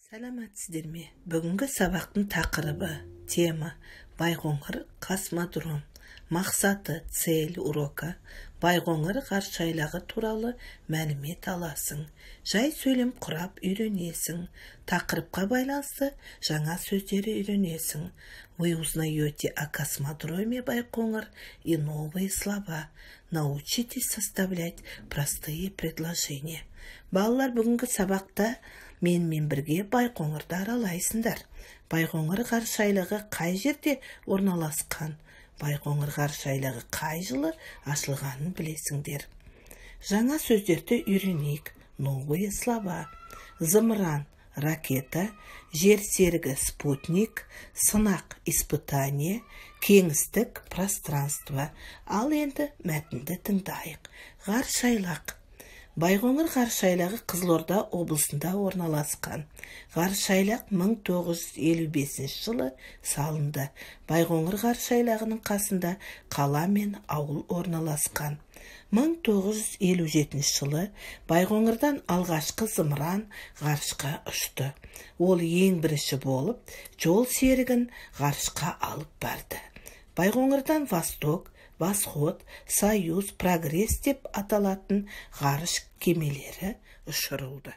Сәлеметсіздер ме? Бүгінгі сабақтың тақырыбы тема Байқоңыр космодром. Мақсаты цель урока Байқоңыр ғарыш айлағы туралы мәлімет аласың. Жай сөйлем құрап үйренесің. Тақырыпқа байланысты жаңа сөздері үйренесің. Вы узнаете о космодроме Байқоңыр и новые слова. Научитесь составлять простые предложения. Балалар, бүгінгі сабақта менімен бірге Байқоңырды аралайсыңдар. Байқоңыр ғарыш айлағы қай жерде орналасқан? Байқоңыр ғарыш айлағы қай жылы ашылғанын білесіңдер. Жаңа сөздерді үйренейік. Новые слова. Зымыран, ракета, жер серігі спутник, сынақ испытание, кеңістік пространство. Ал енді мәтінді тыңдайық. Ғарыш айлақ. Байқоңыр ғарыш айлағы Қызылорда облысында орналасқан. Ғарыш айлақ 1955 жылы салынды. Байқоңыр ғарыш айлағының қасында қала мен ауыл орналасқан. 1957 жылы Байқоңырдан алғашқы зымыран ғарышқа ұшты. Ол ең бірінші болып жол серігін ғарышқа алып барды. Байқоңырдан Восток, Восход, Союз, Прогресс деп аталатын ғарыш кемелері ұшырылды.